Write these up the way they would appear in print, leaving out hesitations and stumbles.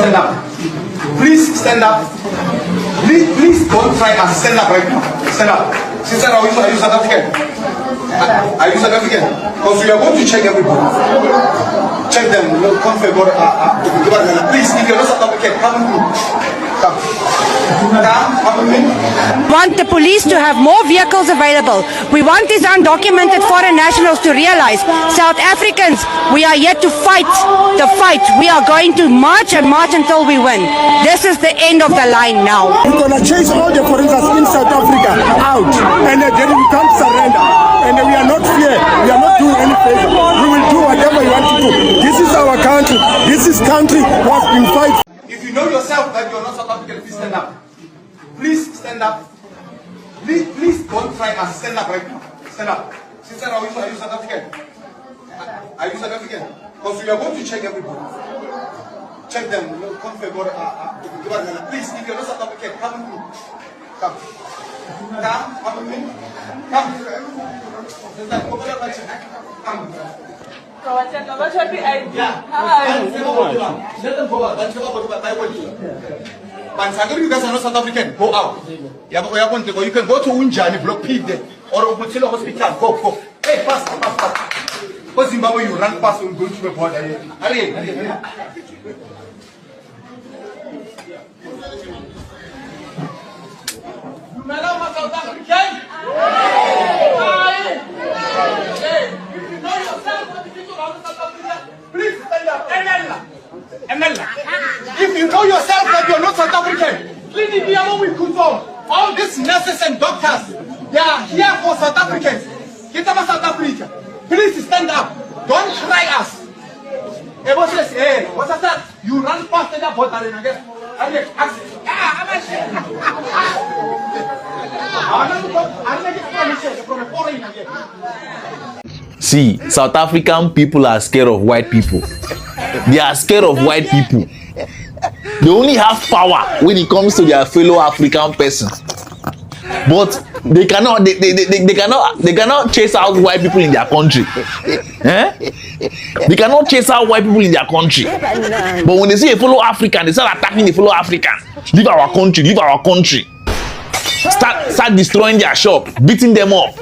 stand up. Please stand up. Please don't try and stand up right now. Stand up. Sister, are you South African? Are you South African? Because we are going to check everybody. Check them. Please, if you're not South African, come with me. Come. We want the police to have more vehicles available. We want these undocumented foreign nationals to realize, South Africans, we are yet to fight the fight. We are going to march and march until we win. This is the end of the line now. We're going to chase all the foreigners in South Africa out, and then we can't surrender. And we are not fear. We are not doing any favor. We will do whatever we want to do. This is our country. This is country we have been fighting. If you know yourself that you're not South African, please stand up. Please stand up. Please don't try and stand up right now. Stand up. Sister, are you South African? Are you South African? Because we are going to check everybody. Check them. Please, if you're not South African, come with me. Come. Come with me. Come. Come. You guys are not South African. Go out. You can go to Unjani, block P there, or Opotila Hospital. Go. Hey, fast. Because Zimbabwe, you run fast and go to the border. Hurry. South African? Please stand up. If you know yourself that you're not South African, please be able to control. All these nurses and doctors, they are here for South Africans. Get up South Africa. Please stand up. Don't try us. Hey, what's that? You run faster than border again. See, South African people are scared of white people. They are scared of white people. They only have power when it comes to their fellow African person. But they cannot chase out white people in their country. They cannot chase out white people in their country. But when they see a fellow African, they start attacking the fellow African. Leave our country, leave our country. Start destroying their shop, beating them up.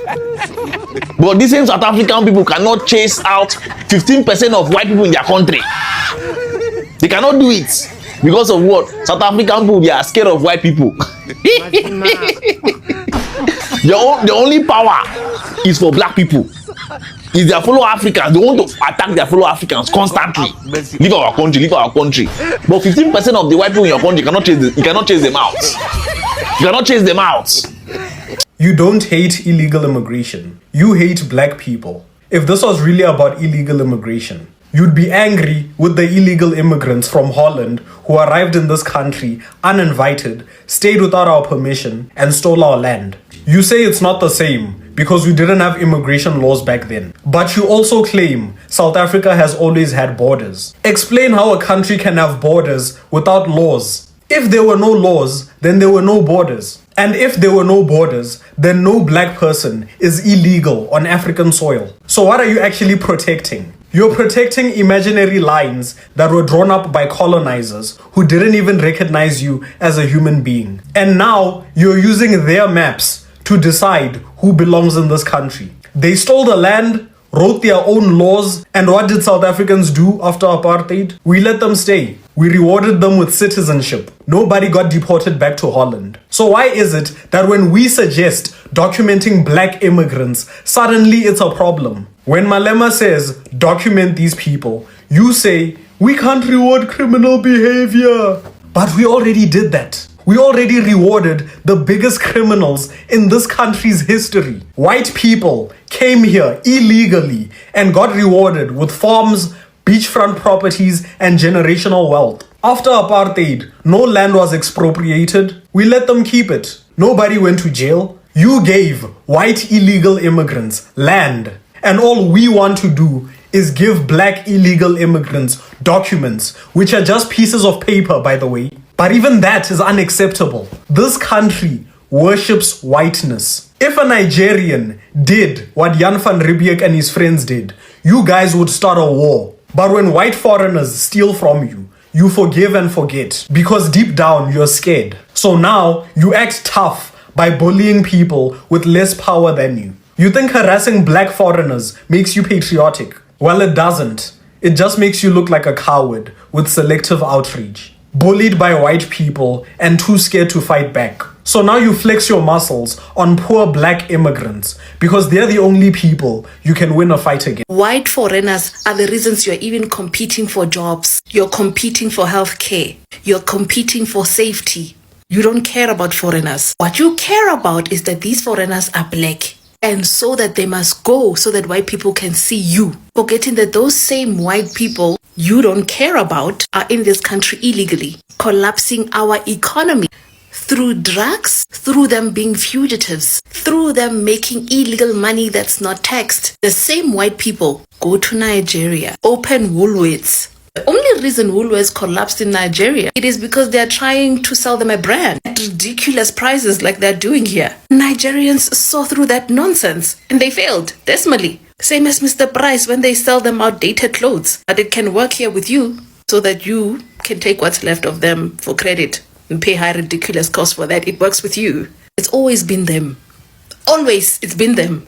But these same South African people cannot chase out 15% of white people in their country. They cannot do it. Because of what? South African people, they are scared of white people. The only power is for black people. Is their fellow Africans. They want to attack their fellow Africans constantly. Leave our country, leave our country. But 15% of the white people in your country, you cannot chase them out. You cannot chase them out. You don't hate illegal immigration. You hate black people. If this was really about illegal immigration, you'd be angry with the illegal immigrants from Holland who arrived in this country uninvited, stayed without our permission, and stole our land. You say it's not the same because we didn't have immigration laws back then. But you also claim South Africa has always had borders. Explain how a country can have borders without laws. If there were no laws, then there were no borders. And if there were no borders, then no black person is illegal on African soil. So what are you actually protecting? You're protecting imaginary lines that were drawn up by colonizers who didn't even recognize you as a human being. And now you're using their maps to decide who belongs in this country. They stole the land, wrote their own laws, and what did South Africans do after apartheid? We let them stay. We rewarded them with citizenship. Nobody got deported back to Holland. So why is it that when we suggest documenting black immigrants, suddenly it's a problem? When Malema says, document these people, you say, we can't reward criminal behavior. But we already did that. We already rewarded the biggest criminals in this country's history. White people came here illegally and got rewarded with farms, beachfront properties, and generational wealth. After apartheid, no land was expropriated. We let them keep it. Nobody went to jail. You gave white illegal immigrants land. And all we want to do is give black illegal immigrants documents, which are just pieces of paper, by the way. But even that is unacceptable. This country worships whiteness. If a Nigerian did what Jan van Riebeeck and his friends did, you guys would start a war. But when white foreigners steal from you, you forgive and forget because deep down you're scared. So now you act tough by bullying people with less power than you. You think harassing black foreigners makes you patriotic. Well, it doesn't. It just makes you look like a coward with selective outreach. Bullied by white people and too scared to fight back. So now you flex your muscles on poor black immigrants because they're the only people you can win a fight against. White foreigners are the reasons you're even competing for jobs. You're competing for healthcare. You're competing for safety. You don't care about foreigners. What you care about is that these foreigners are black. And so that they must go so that white people can see you. Forgetting that those same white people you don't care about are in this country illegally, collapsing our economy through drugs, through them being fugitives, through them making illegal money that's not taxed. The same white people go to Nigeria, open Woolworths. The only reason Woolworths collapsed in Nigeria, it is because they're trying to sell them a brand at ridiculous prices like they're doing here. Nigerians saw through that nonsense and they failed, dismally. Same as Mr. Price when they sell them outdated clothes. But it can work here with you so that you can take what's left of them for credit and pay high ridiculous costs for that. It works with you. It's always been them. Always, it's been them.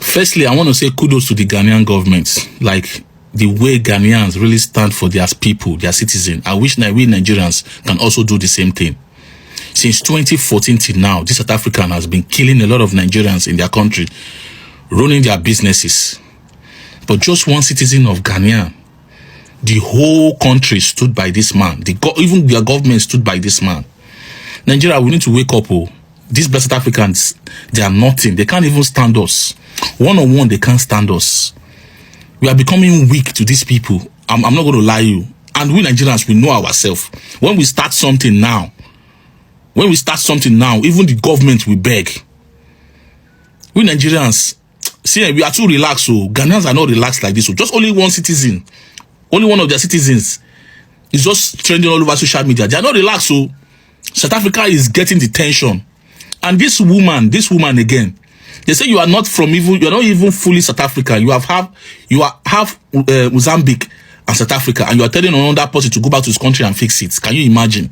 Firstly, I want to say kudos to the Ghanaian government. Like, the way Ghanaians really stand for their people, their citizens. I wish we Nigerians can also do the same thing. Since 2014 till now, this South African has been killing a lot of Nigerians in their country, running their businesses. But just one citizen of Ghana, the whole country stood by this man. Even their government stood by this man. Nigeria, we need to wake up. These South Africans, they are nothing. They can't even stand us. One-on-one, they can't stand us. We are becoming weak to these people. I'm not going to lie you. And we Nigerians, we know ourselves. When we start something now, even the government will beg. We Nigerians, see, we are too relaxed. So Ghanaians are not relaxed like this. So just only one citizen, only one of their citizens is just trending all over social media. They are not relaxed. So South Africa is getting the tension. And this woman again, they say you are not even fully South African. You are half Mozambique and South Africa, and you are telling another person to go back to his country and fix it. Can you imagine?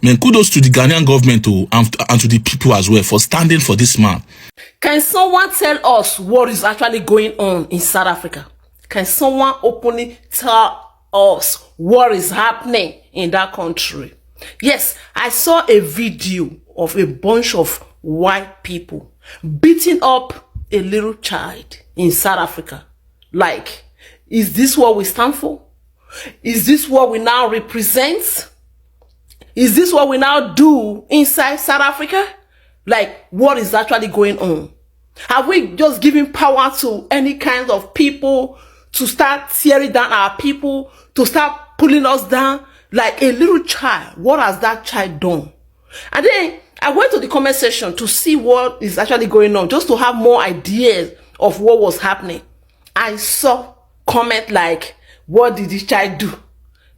Man, kudos to the Ghanaian government and to the people as well for standing for this man. Can someone tell us what is actually going on in South Africa? Can someone openly tell us what is happening in that country? Yes, I saw a video of a bunch of white people beating up a little child in South Africa. Like, is this what we stand for? Is this what we now represent? Is this what we now do inside South Africa? Like, what is actually going on? Have we just given power to any kind of people to start tearing down our people, to start pulling us down? Like a little child, what has that child done? And then I went to the comment section to see what is actually going on, just to have more ideas of what was happening. I saw comment like, what did this child do?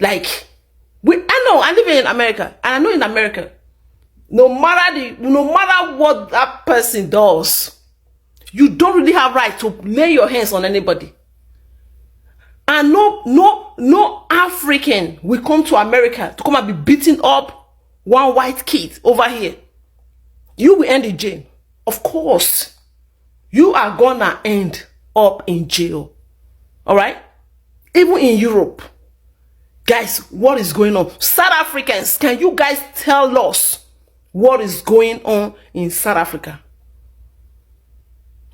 Like, I live in America, and I know in America, no matter what that person does, you don't really have right to lay your hands on anybody. And no African will come to America to come and be beating up one white kid over here. You will end in jail. Of course. You are gonna end up in jail. Alright? Even in Europe. Guys, what is going on? South Africans, can you guys tell us what is going on in South Africa?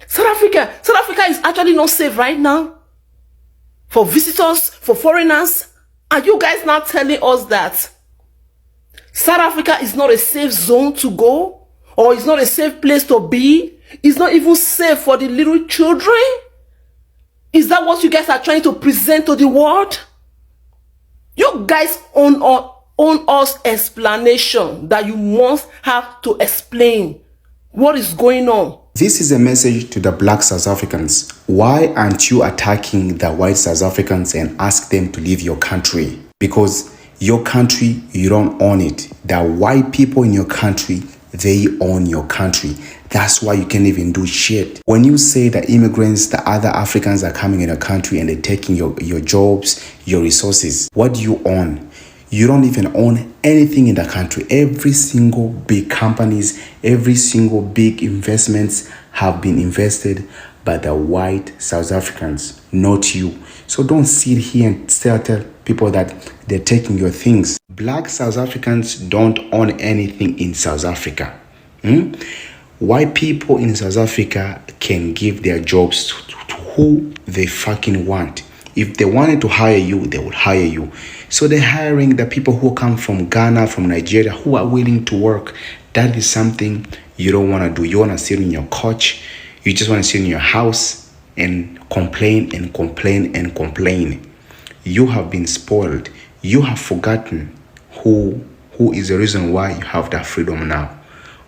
South Africa is actually not safe right now. For visitors, for foreigners. Are you guys now telling us that South Africa is not a safe zone to go? Or it's not a safe place to be? It's not even safe for the little children? Is that what you guys are trying to present to the world? You guys own us explanation that you must have to explain what is going on. This is a message to the black South Africans. Why aren't you attacking the white South Africans and ask them to leave your country? Because your country, you don't own it. The white people in your country, they own your country. That's why you can't even do shit. When you say that immigrants, the other Africans are coming in your country and they're taking your jobs, your resources, what do you own? You don't even own anything in the country. Every single big companies, every single big investments have been invested by the white South Africans, not you. So don't sit here and tell people that they're taking your things. Black South Africans don't own anything in South Africa. White people in South Africa can give their jobs to who they fucking want. If they wanted to hire you, they would hire you. So they're hiring the people who come from Ghana, from Nigeria, who are willing to work. That is something you don't want to do. You want to sit on your couch. You just want to sit in your house and complain and complain and complain. You have been spoiled. You have forgotten who is the reason why you have that freedom now.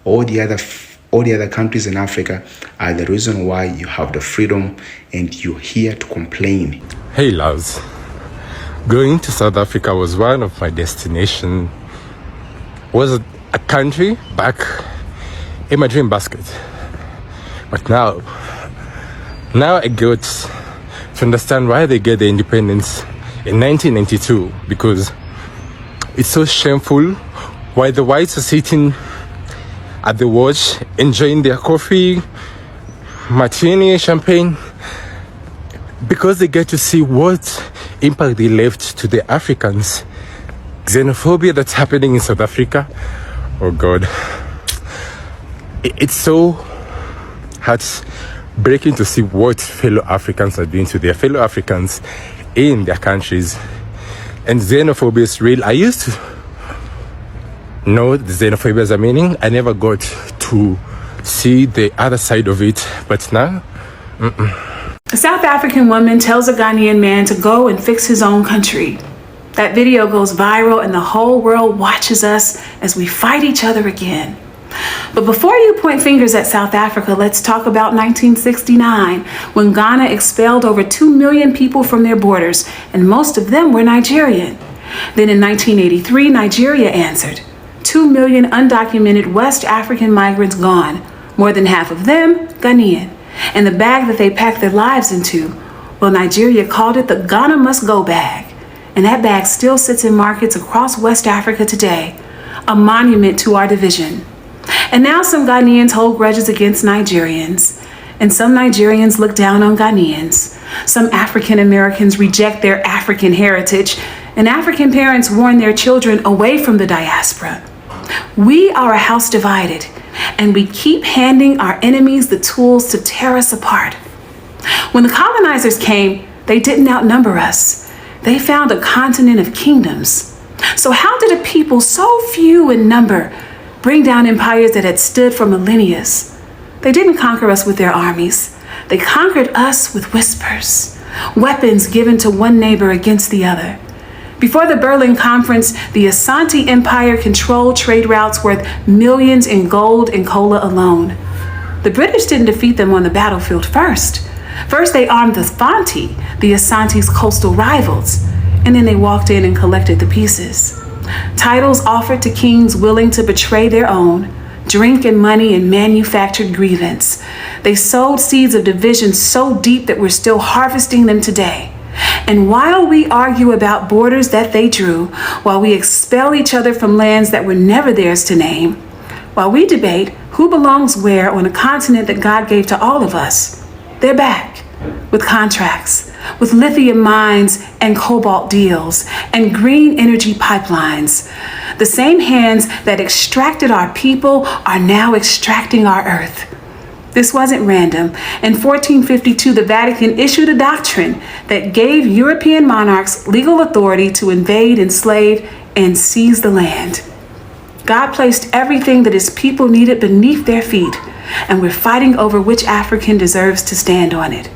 All the other countries in Africa are the reason why you have the freedom, and you're here to complain. Hey loves, going to South Africa was one of my destinations. Was a country back in my dream basket. But now I get to understand why they get their independence in 1992, because it's so shameful why the whites are sitting at the watch enjoying their coffee, martini, champagne, because they get to see what impact they left to the Africans. Xenophobia that's happening in South Africa, oh God, it's so heartbreaking to see what fellow Africans are doing to their fellow Africans in their countries. And xenophobia is real. I used to know the xenophobia as a meaning. I never got to see the other side of it, but now A South African woman tells a Ghanaian man to go and fix his own country. That video goes viral and the whole world watches us as we fight each other again. But before you point fingers at South Africa, let's talk about 1969, when Ghana expelled over 2 million people from their borders, and most of them were Nigerian. Then in 1983, Nigeria answered. 2 million undocumented West African migrants gone, more than half of them Ghanaian. And the bag that they packed their lives into, well, Nigeria called it the Ghana Must Go bag. And that bag still sits in markets across West Africa today, a monument to our division. And now some Ghanaians hold grudges against Nigerians, and some Nigerians look down on Ghanaians. Some African Americans reject their African heritage, and African parents warn their children away from the diaspora. We are a house divided, and we keep handing our enemies the tools to tear us apart. When the colonizers came, they didn't outnumber us. They found a continent of kingdoms. So how did a people so few in number bring down empires that had stood for millennia? They didn't conquer us with their armies. They conquered us with whispers, weapons given to one neighbor against the other. Before the Berlin Conference, the Asante Empire controlled trade routes worth millions in gold and cola alone. The British didn't defeat them on the battlefield first. First, they armed the Fanti, the Asante's coastal rivals, and then they walked in and collected the pieces. Titles offered to kings willing to betray their own, drink and money and manufactured grievance. They sowed seeds of division so deep that we're still harvesting them today. And while we argue about borders that they drew, while we expel each other from lands that were never theirs to name, while we debate who belongs where on a continent that God gave to all of us, they're back with contracts, with lithium mines and cobalt deals and green energy pipelines. The same hands that extracted our people are now extracting our earth. This wasn't random. In 1452, the Vatican issued a doctrine that gave European monarchs legal authority to invade, enslave, and seize the land. God placed everything that his people needed beneath their feet, and we're fighting over which African deserves to stand on it.